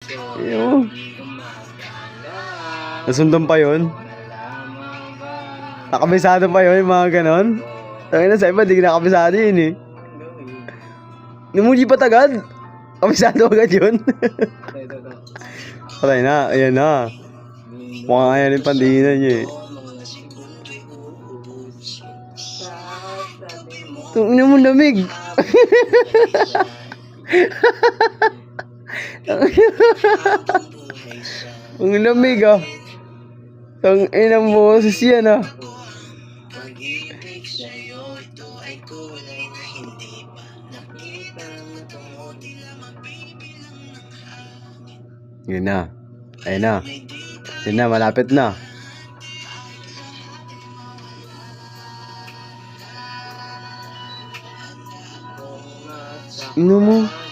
Ayun. Nasundan pa yun. Nakabisado pa yun, yung mga ganon. Tangina sa iba, di nakabisado yun eh. Namuli pa tagad. Kabisado agad yun. Patay na, ayan na. Mukha nga yan yung pandihinan niya eh. Tungina mo lamig. Ang lamig ah. Tangina mo si Sian ah. Yun na. Ayun na. Yun na, malapit na. Ino mo.